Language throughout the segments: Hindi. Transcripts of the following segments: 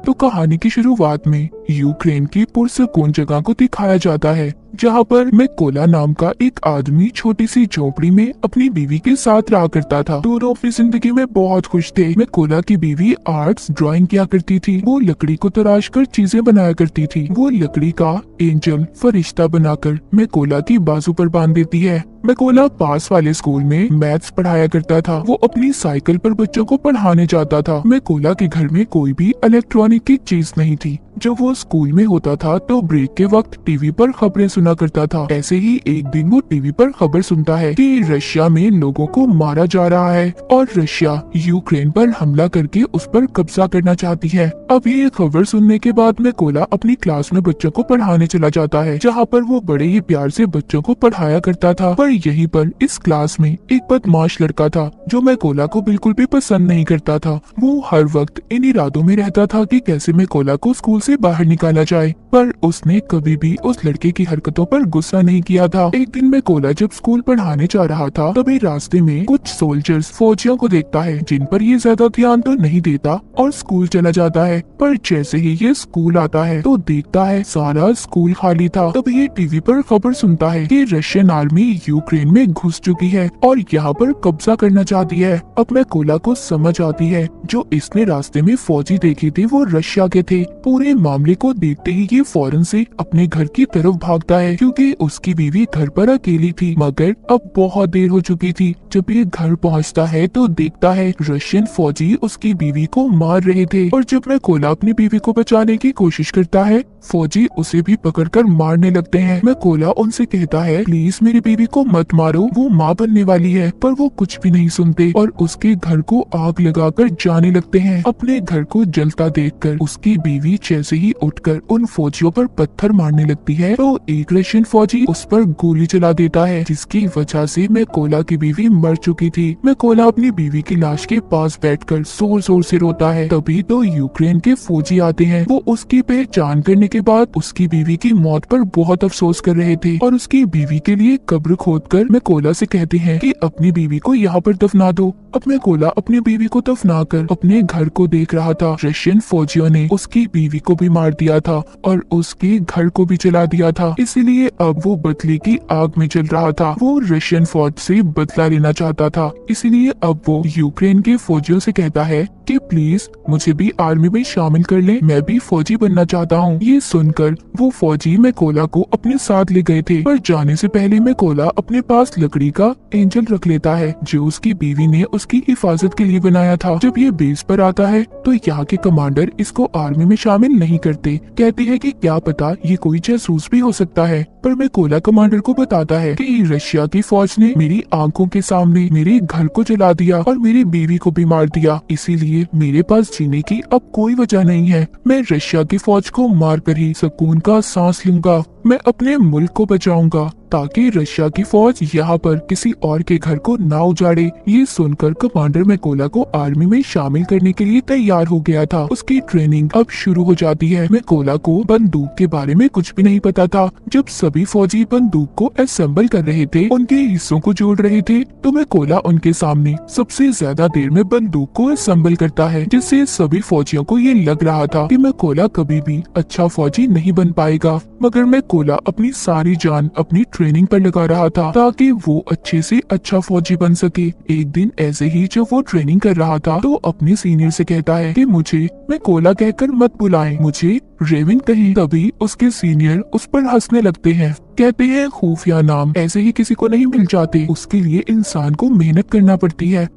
तो कहानी की शुरुआत में यूक्रेन की पुरसकून जगह को दिखाया जाता है, जहाँ पर मैकोला नाम का एक आदमी छोटी सी झोपड़ी में अपनी बीवी के साथ रहा करता था। दोनों अपनी जिंदगी में बहुत खुश थे। मैकोला की बीवी आर्ट्स ड्राइंग किया करती थी। वो लकड़ी को तराश कर चीजें बनाया करती थी। वो लकड़ी का एंजल फरिश्ता बनाकर मैकोला की बाजू पर बांध देती है। मैकोला पास वाले स्कूल में मैथ्स पढ़ाया करता था। वो अपनी साइकिल पर बच्चों को पढ़ाने जाता था। मैकोला के घर में कोई भी इलेक्ट्रॉनिक की चीज नहीं थी। जब वो स्कूल में होता था तो ब्रेक के वक्त टीवी पर खबरें सुना करता था। ऐसे ही एक दिन वो टीवी पर खबर सुनता है कि रशिया में लोगों को मारा जा रहा है और रशिया यूक्रेन पर हमला करके उस पर कब्जा करना चाहती है। अब ये खबर सुनने के बाद मैकोला अपनी क्लास में बच्चों को पढ़ाने चला जाता है, जहाँ पर वो बड़े ही प्यार से बच्चों को पढ़ाया करता था। पर यहीं पर इस क्लास में एक बदमाश लड़का था जो मैकोला को बिल्कुल भी पसंद नहीं करता था। वो हर वक्त इन इरादों में रहता था कि कैसे मैकोला को स्कूल से बाहर निकाला जाए, पर उसने कभी भी उस लड़के की हरकतों पर गुस्सा नहीं किया था। एक दिन मैकोला जब स्कूल पढ़ाने जा रहा था, तभी रास्ते में कुछ सोल्जर्स फौजियों को देखता है, जिन पर ये ज्यादा ध्यान तो नहीं देता और स्कूल चला जाता है। पर जैसे ही ये स्कूल आता है तो देखता है सारा स्कूल खाली था। तभी ये टीवी पर खबर सुनता है कि रशियन आर्मी यूक्रेन में घुस चुकी है और यहाँ पर कब्जा करना चाहती है। अब मैकोला को समझ आती है जो इसने रास्ते में फौजी देखे थे वो रशिया के थे। पूरे मामले को देखते ही ये फौरन से अपने घर की तरफ भागता है, क्योंकि उसकी बीवी घर पर अकेली थी। मगर अब बहुत देर हो चुकी थी। जब ये घर पहुंचता है तो देखता है रशियन फौजी उसकी बीवी को मार रहे थे। और जब मैकोला अपनी बीवी को बचाने की कोशिश करता है, फौजी उसे भी पकड़कर मारने लगते हैं। मैकोला उनसे कहता है, प्लीज मेरी बीवी को मत मारो, वो माँ बनने वाली है। पर वो कुछ भी नहीं सुनते और उसके घर को आग लगाकर जाने लगते हैं। अपने घर को जलता देखकर उसकी बीवी जैसे ही उठकर उन फौजियों पर पत्थर मारने लगती है तो एक रशियन फौजी उस पर गोली चला देता है, जिसकी वजह से मैकोला की बीवी मर चुकी थी। मैकोला अपनी बीवी की लाश के पास बैठकर जोर जोर से रोता है। तभी तो यूक्रेन के फौजी आते हैं। वो उसकी पहचान करने के बाद उसकी बीवी की मौत पर बहुत अफसोस कर रहे थे और उसकी बीवी के लिए कब्र खोदकर मैकोला से कहते हैं कि अपनी बीवी को यहाँ पर दफना दो। अब मैकोला अपनी बीवी को दफनाकर अपने घर को देख रहा था। रशियन फौजियों ने उसकी बीवी को भी मार दिया था और उसके घर को भी जला दिया था, इसीलिए अब वो बदले की आग में जल रहा था। वो रशियन फौज से बदला लेना चाहता था, इसीलिए अब वो यूक्रेन के फौजियों से कहता है कि प्लीज मुझे भी आर्मी में शामिल कर ले, मैं भी फौजी बनना चाहता हूँ। ये सुनकर वो फौजी मैकोला को अपने साथ ले गए थे, पर जाने से पहले मैकोला अपने पास लकड़ी का एंजल रख लेता है जो उसकी बीवी ने उसकी हिफाजत के लिए बनाया था। जब ये बेस पर आता है तो यहाँ के कमांडर इसको आर्मी में शामिल नहीं करते, कहते हैं कि क्या पता ये कोई जासूस भी हो सकता है। पर मैकोला कमांडर को बताता है कि रशिया की फौज ने मेरी आंखों के सामने मेरे घर को जला दिया और मेरी बीवी को भी मार दिया, इसीलिए मेरे पास जीने की अब कोई वजह नहीं है। मैं रशिया की फौज को मार कर ही सुकून का सांस लूंगा। मैं अपने मुल्क को बचाऊंगा ताकि रशिया की फौज यहाँ पर किसी और के घर को ना उजाड़े। ये सुनकर कमांडर मैकोला को आर्मी में शामिल करने के लिए तैयार हो गया था। उसकी ट्रेनिंग अब शुरू हो जाती है। मैकोला को बंदूक के बारे में कुछ भी नहीं पता था। जब सभी फौजी बंदूक को असेंबल कर रहे थे, उनके हिस्सों को जोड़ रहे थे, तो मैकोला उनके सामने सबसे ज्यादा देर में बंदूक को असेंबल करता है, जिससे सभी फौजियों को ये लग रहा था कि मैकोला कभी भी अच्छा फौजी नहीं बन पाएगा। मगर मैकोला अपनी सारी जान अपनी ट्रेनिंग पर लगा रहा था ताकि वो अच्छे से अच्छा फौजी बन सके। एक दिन ऐसे ही जब वो ट्रेनिंग कर रहा था तो अपने सीनियर से कहता है कि मुझे मैकोला कहकर मत बुलाएं, मुझे रेविन कहें। तभी उसके सीनियर उस पर हंसने लगते हैं, कहते हैं खुफिया नाम ऐसे ही किसी को नहीं मिल जाते, उसके लिए इंसान को मेहनत करना पड़ती है।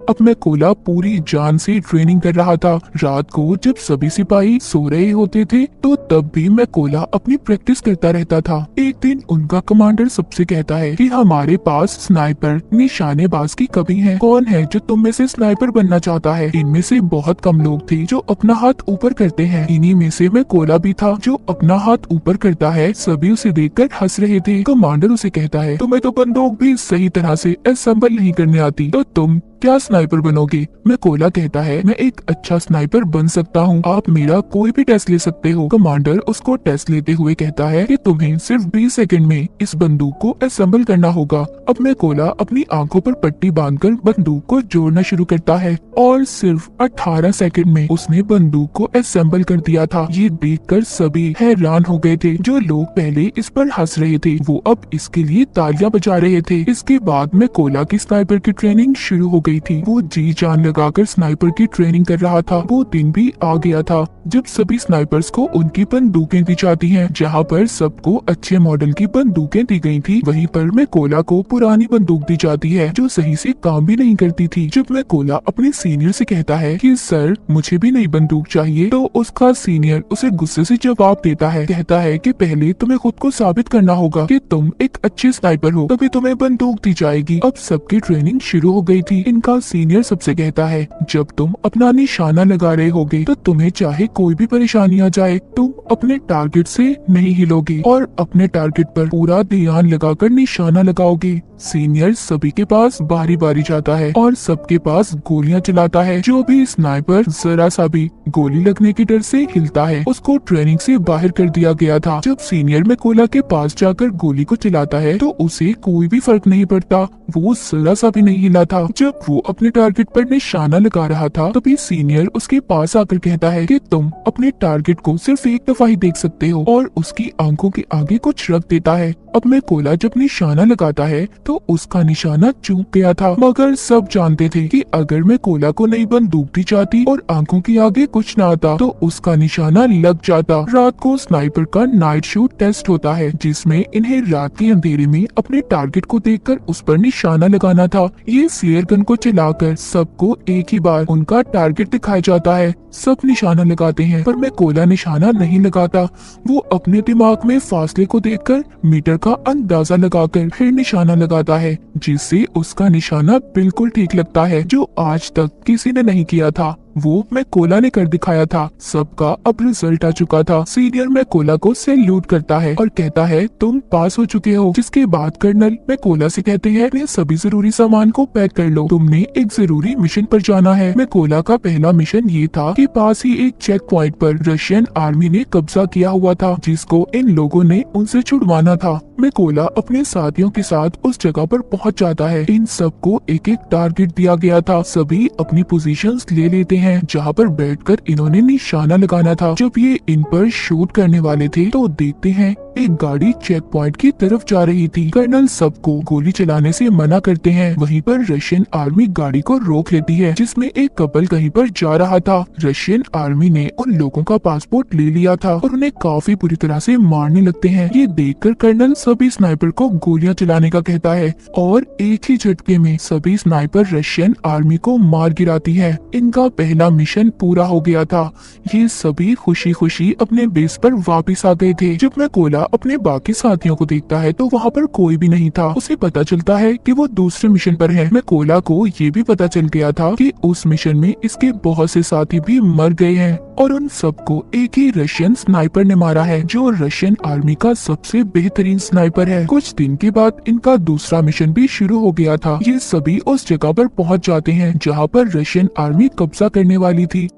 अब मैकोला पूरी जान से ट्रेनिंग कर रहा था। रात को जब सभी सिपाही सो रहे होते थे तो तब भी मैकोला अपनी प्रैक्टिस करता रहता था। एक दिन उनका कमांडर सबसे कहता है कि हमारे पास स्नाइपर निशानेबाज की कमी है, कौन है जो तुम में से स्नाइपर बनना चाहता है? इनमें से बहुत कम लोग थे जो अपना हाथ ऊपर करते हैं। इन्हीं में से मैकोला भी था जो अपना हाथ ऊपर करता है। सभी उसे देखकर हंस रहे थे। कमांडर उसे कहता है तुम्हें तो बंदूक भी सही तरह से असेंबल नहीं करने आती, तो तुम क्या स्नाइपर बनोगे? मैकोला कहता है, मैं एक अच्छा स्नाइपर बन सकता हूँ, आप मेरा कोई भी टेस्ट ले सकते हो। कमांडर उसको टेस्ट लेते हुए कहता है कि तुम्हें सिर्फ 20 सेकंड में इस बंदूक को असेंबल करना होगा। अब मैकोला अपनी आंखों पर पट्टी बांधकर बंदूक को जोड़ना शुरू करता है और सिर्फ 18 सेकंड में उसने बंदूक को असेंबल कर दिया था। ये देखकर सभी हैरान हो गए थे। जो लोग पहले इस पर हंस रहे थे वो अब इसके लिए तालियां बजा रहे थे। इसके बाद मैकोला की स्नाइपर की ट्रेनिंग शुरू हो गई थी। वो जी जान लगाकर स्नाइपर की ट्रेनिंग कर रहा था। वो दिन भी आ गया था जब सभी स्नाइपर्स को उनकी बंदूकें दी जाती हैं। जहाँ पर सबको अच्छे मॉडल की बंदूकें दी गई थी, वहीं पर मैकोला को पुरानी बंदूक दी जाती है जो सही से काम भी नहीं करती थी। जब मैकोला अपने सीनियर से कहता है कि सर मुझे भी नई बंदूक चाहिए, तो उसका सीनियर उसे गुस्से से जवाब देता है, कहता है कि पहले तुम्हें खुद को साबित करना होगा कि तुम एक अच्छे स्नाइपर हो, तभी तुम्हें बंदूक दी जाएगी। अब सबकी ट्रेनिंग शुरू हो गई थी। इनका सीनियर सबसे कहता है, जब तुम अपना निशाना लगा रहे होगे तो तुम्हें चाहे कोई भी परेशानी आ जाए, तुम अपने टारगेट से नहीं हिलोगे और अपने टारगेट पर पूरा ध्यान लगाकर निशाना लगाओगे। सीनियर सभी के पास बारी बारी जाता है और सबके पास गोलियां चलाता है। जो भी स्नाइपर जरा सा भी गोली लगने के डर से हिलता है उसको ट्रेनिंग से बाहर कर दिया गया था। जब सीनियर मैकोला के पास जाकर गोली को चलाता है तो उसे कोई भी फर्क नहीं पड़ता, वो जरा सा भी नहीं हिला था। जब वो अपने टारगेट पर निशाना लगा रहा था तभी सीनियर उसके पास आकर कहता है कि तुम अपने टारगेट को सिर्फ एक दफा ही देख सकते हो, और उसकी आंखों के आगे कुछ रख देता है। अब मैकोला जब निशाना लगाता है तो उसका निशाना चूक गया था, मगर सब जानते थे कि अगर मैकोला को नई बंदूक दी जाती और आंखों के आगे कुछ न आता तो उसका निशाना लग जाता। रात को स्नाइपर का नाइट शूट टेस्ट होता है जिसमें इन्हें रात के अंधेरे में अपने टारगेट को देखकर उस पर निशाना लगाना था। ये फ्लेयर गन को चलाकर सबको एक ही बार उनका टारगेट दिखाया जाता है। सब निशाना लगाते हैं पर मैकोला निशाना नहीं लगाता। वो अपने दिमाग में फासले को देखकर मीटर का अंदाजा लगाकर फिर निशाना लगाता है, जिससे उसका निशाना बिल्कुल ठीक लगता है, जो आज तक किसी ने नहीं किया था। वो मैकोला ने कर दिखाया था। सबका अब रिजल्ट आ चुका था। सीनियर मैकोला को सैल्यूट करता है और कहता है तुम पास हो चुके हो। जिसके बाद कर्नल मैकोला से कहते हैं अपने सभी जरूरी सामान को पैक कर लो, तुमने एक जरूरी मिशन पर जाना है। मैकोला का पहला मिशन ये था कि पास ही एक चेक पॉइंट पर रशियन आर्मी ने कब्जा किया हुआ था जिसको इन लोगों ने उनसे छुड़वाना था। मैकोला अपने साथियों के साथ उस जगह पर पहुंच जाता है। इन सबको एक एक टारगेट दिया गया था। सभी अपनी पोजीशंस ले लेते हैं जहां पर बैठकर इन्होंने निशाना लगाना था। जब ये इन पर शूट करने वाले थे तो देखते हैं एक गाड़ी चेक पॉइंट की तरफ जा रही थी। कर्नल सबको गोली चलाने से मना करते हैं। वहीं पर रशियन आर्मी गाड़ी को रोक लेती है जिसमें एक कपल कहीं पर जा रहा था। रशियन आर्मी ने उन लोगों का पासपोर्ट ले लिया था और उन्हें काफी बुरी तरह से मारने लगते हैं। ये देखकर कर्नल सभी स्नाइपर को गोलियां चलाने का कहता है और एक ही झटके में सभी स्नाइपर रशियन आर्मी को मार गिराती है। इनका पहला मिशन पूरा हो गया था। ये सभी खुशी खुशी अपने बेस पर वापिस आ गए थे। जब मैकोला अपने बाकी साथियों को देखता है तो वहाँ पर कोई भी नहीं था। उसे पता चलता है कि वो दूसरे मिशन पर है। मैकोला को ये भी पता चल गया था कि उस मिशन में इसके बहुत से साथी भी मर गए हैं और उन सबको एक ही रशियन स्नाइपर ने मारा है जो रशियन आर्मी का सबसे बेहतरीन स्नाइपर है। कुछ दिन के बाद इनका दूसरा मिशन भी शुरू हो गया था। ये सभी उस जगह पर पहुंच जाते हैं जहां पर रशियन आर्मी कब्जा करने वाली थी।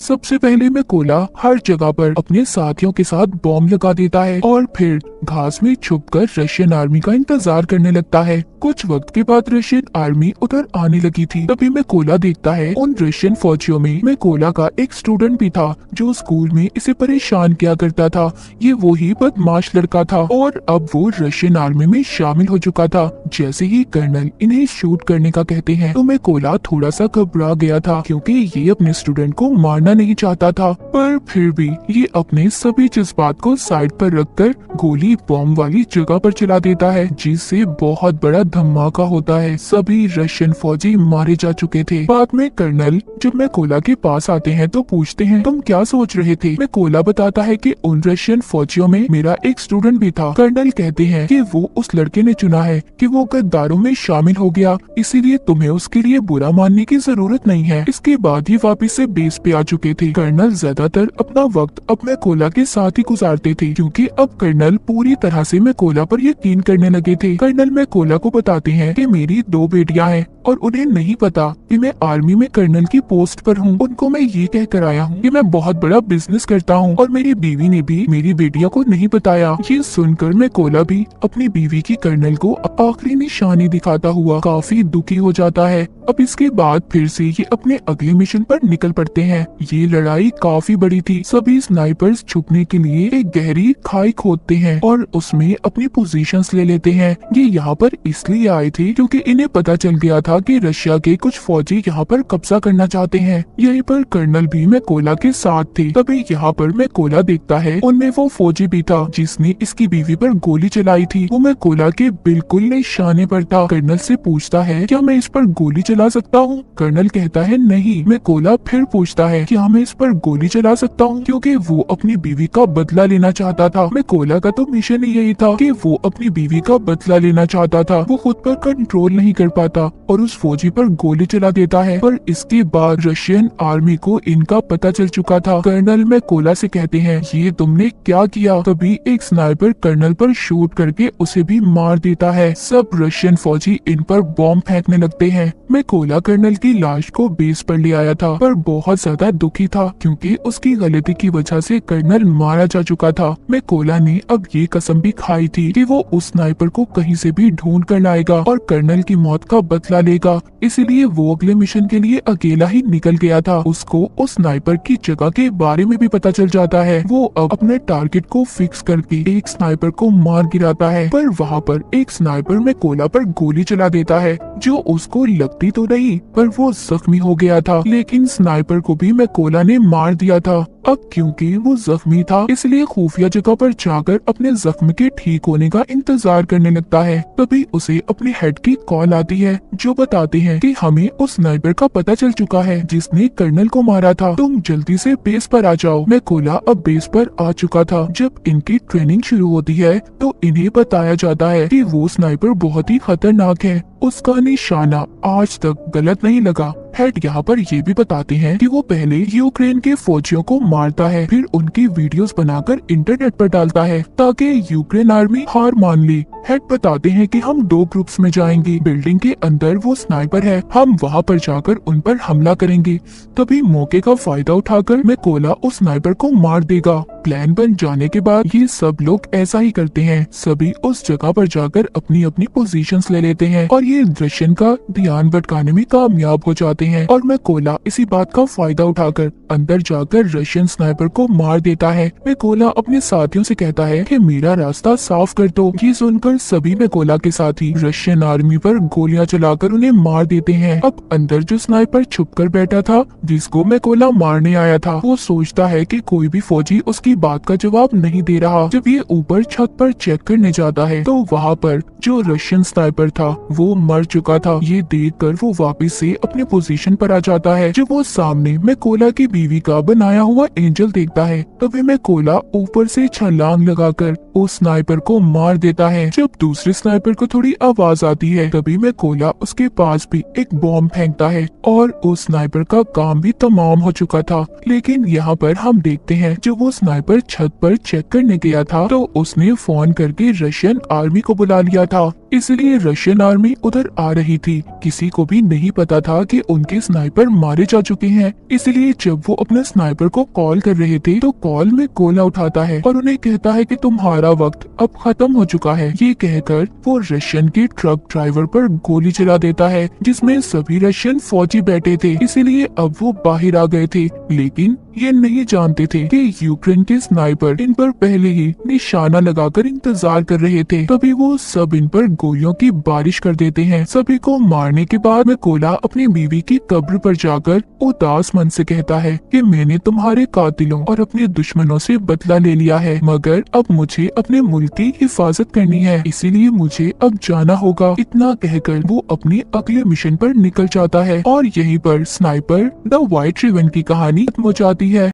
सबसे पहले मैकोला हर जगह पर अपने साथियों के साथ बॉम्ब लगा देता है और फिर घास में छुपकर रशियन आर्मी का इंतजार करने लगता है। कुछ वक्त के बाद रशियन आर्मी उधर आने लगी थी। तभी मैकोला देखता है उन रशियन फौजियों में मैकोला का एक स्टूडेंट भी था जो स्कूल में इसे परेशान किया करता था। ये वही बदमाश लड़का था और अब वो रशियन आर्मी में शामिल हो चुका था। जैसे ही कर्नल इन्हें शूट करने का कहते हैं तो मैकोला थोड़ा सा घबरा गया था क्योंकि ये अपने स्टूडेंट को मारना नहीं चाहता था, पर फिर भी ये अपने सभी जज्बात को साइड पर रखकर गोली बॉम्ब वाली जगह पर चला देता है जिससे बहुत बड़ा धमाका होता है। सभी रशियन फौजी मारे जा चुके थे। बाद में कर्नल जब मैकोला के पास आते हैं तो पूछते हैं तुम क्या सोच रहे थे। मैकोला बताता है कि उन रशियन फौजियों में मेरा एक स्टूडेंट भी था। कर्नल कहते हैं कि वो उस लड़के ने चुना है कि वो गद्दारों में शामिल हो गया, इसीलिए तुम्हें उसके लिए बुरा मानने की जरूरत नहीं है। इसके बाद ही वापिस से बेस पे आ चुके थे। कर्नल ज्यादातर अपना वक्त अब मैकोला के साथ ही गुजारते थे, क्योंकि अब कर्नल पूरी तरह से मैकोला पर यकीन करने लगे थे। कर्नल मैकोला को बताते हैं कि मेरी 2 बेटियां हैं और उन्हें नहीं पता कि मैं आर्मी में कर्नल की पोस्ट पर हूँ। उनको मैं ये कह कर आया हूँ कि मैं बहुत बड़ा बिजनेस करता हूँ, और मेरी बीवी ने भी मेरी बेटियों को नहीं बताया। ये सुनकर मैकोला भी अपनी बीवी की कर्नल को आखिरी निशानी दिखाता हुआ काफी दुखी हो जाता है। अब इसके बाद फिर से ये अपने अगले मिशन पर निकल पड़ते हैं। ये लड़ाई काफी बड़ी थी। सभी स्नाइपर्स छुपने के लिए एक गहरी खाई खोदते हैं और उसमें अपनी पोजीशंस ले लेते हैं। ये यहाँ पर इसलिए आए थे क्योंकि इन्हें पता चल गया था कि रशिया के कुछ फौजी यहाँ पर कब्जा करना चाहते हैं। यहीं पर कर्नल भी मैकोला के साथ थे। तभी यहाँ पर मैकोला देखता है उनमें वो फौजी भी था जिसने इसकी बीवी पर गोली चलाई थी। वो मैकोला के बिल्कुल निशाने पर था। कर्नल से पूछता है, क्या मैं इस पर गोली चला सकता हूँ? कर्नल कहता है नहीं। मैकोला फिर पूछता है, क्या मैं इस पर गोली चला सकता हूँ? क्योंकि वो अपनी बीवी का बदला लेना चाहता था। मैकोला का तो मिशन ही यही था कि वो अपनी बीवी का बदला लेना चाहता था। वो खुद पर कंट्रोल नहीं कर पाता और उस फौजी पर गोली चला देता है। पर इसके बाद रशियन आर्मी को इनका पता चल चुका था। कर्नल मैकोला से कहते हैं, ये तुमने क्या किया? तभी एक स्नाइपर कर्नल पर शूट करके उसे भी मार देता है। सब रशियन फौजी इन पर बॉम्ब फेंकने लगते हैं। मैकोला कर्नल की लाश को बेस पर ले आया था, पर बहुत ज्यादा दुखी था क्योंकि उसकी गलती की वजह से कर्नल मारा जा चुका था। मैकोला ने अब ये कसम भी खाई थी कि वो उस स्नाइपर को कहीं से भी ढूंढ कर लाएगा और कर्नल की मौत का बदला लेगा। इसलिए वो अगले मिशन के लिए अकेला ही निकल गया था। उसको उस स्नाइपर की जगह के बारे में भी पता चल जाता है। वो अब अपने टारगेट को फिक्स करके एक स्नाइपर को मार गिराता है, पर वहाँ पर एक स्नाइपर मैकोला पर गोली चला देता है जो उसको लगती तो नहीं, पर वो जख्मी हो गया था। लेकिन स्नाइपर को भी मैकोला ने मार दिया था। अब क्योंकि वो जख्मी था इसलिए खुफिया जगह पर जाकर अपने जख्म के ठीक होने का इंतजार करने लगता है। तभी उसे अपने हेड की कॉल आती है जो बताते हैं कि हमें उस स्नाइपर का पता चल चुका है जिसने कर्नल को मारा था। तुम जल्दी से बेस पर आ जाओ। मैकोला अब बेस पर आ चुका था। जब इनकी ट्रेनिंग शुरू होती है तो इन्हें बताया जाता है कि वो स्नाइपर बहुत ही खतरनाक है। उसका निशाना आज तक गलत नहीं लगा। हेड यहाँ पर ये भी बताते हैं कि वो पहले यूक्रेन के फौजियों को मारता है, फिर उनकी वीडियोस बनाकर इंटरनेट पर डालता है ताकि यूक्रेन आर्मी हार मान ले। हेड बताते हैं कि हम 2 ग्रुप्स में जाएंगे। बिल्डिंग के अंदर वो स्नाइपर है, हम वहाँ पर जाकर उन पर हमला करेंगे। तभी मौके का फायदा उठाकर मैकोला उस स्नाइपर को मार देगा। प्लान बन जाने के बाद ये सब लोग ऐसा ही करते हैं। सभी उस जगह पर जाकर अपनी अपनी पोजीशंस ले लेते हैं और ये रशियन का ध्यान भटकाने में कामयाब हो जाते हैं। और मैकोला इसी बात का फायदा उठाकर अंदर जाकर रशियन स्नाइपर को मार देता है। मैकोला अपने साथियों से कहता है कि मेरा रास्ता साफ कर दो। ये सुनकर सभी मैकोला के साथी रशियन आर्मी पर गोलियां चलाकर उन्हें मार देते हैं। अब अंदर जो स्नाइपर छुपकर बैठा था जिसको मैकोला मारने आया था, वो सोचता है कि कोई भी फौजी उसकी बात का जवाब नहीं दे रहा। जब ये ऊपर छत पर चेक करने जाता है तो वहाँ पर जो रशियन स्नाइपर था वो मर चुका था। ये देखकर वो वापस से अपने पोजीशन पर आ जाता है। जब वो सामने मैकोला की बीवी का बनाया हुआ एंजल देखता है तभी मैकोला ऊपर से छलांग लगाकर उस स्नाइपर को मार देता है। जब दूसरे स्नाइपर को थोड़ी आवाज आती है तभी मैकोला उसके पास भी एक बॉम्ब फेंकता है और उस स्नाइपर का काम भी तमाम हो चुका था। लेकिन यहाँ पर हम देखते हैं जब वो स्नाइपर छत पर चेक करने गया था तो उसने फोन करके रशियन आर्मी को बुला लिया था। इसलिए रशियन आर्मी उधर आ रही थी। किसी को भी नहीं पता था कि उनके स्नाइपर मारे जा चुके हैं। इसलिए जब वो अपने स्नाइपर को कॉल कर रहे थे तो कॉल में कोला उठाता है और उन्हें कहता है कि तुम्हारा वक्त अब खत्म हो चुका है। ये कहकर वो रशियन के ट्रक ड्राइवर पर गोली चला देता है जिसमें सभी रशियन फौजी बैठे थे। इसीलिए अब वो बाहर आ गए थे, लेकिन ये नहीं जानते थे कि यूक्रेन के स्नाइपर इन पर पहले ही निशाना लगाकर इंतजार कर रहे थे। तभी वो सब इन पर गोलियों की बारिश कर देते हैं। सभी को मारने के बाद मैकोला अपनी बीवी की कब्र पर जाकर उदास मन से कहता है कि मैंने तुम्हारे कातिलों और अपने दुश्मनों से बदला ले लिया है, मगर अब मुझे अपने मुल्क की हिफाजत करनी है, इसीलिए मुझे अब जाना होगा। इतना कहकर वो अपने अगले मिशन पर निकल जाता है और यहीं पर स्नाइपर द व्हाइट रिबन की कहानी खत्म हो जाती है।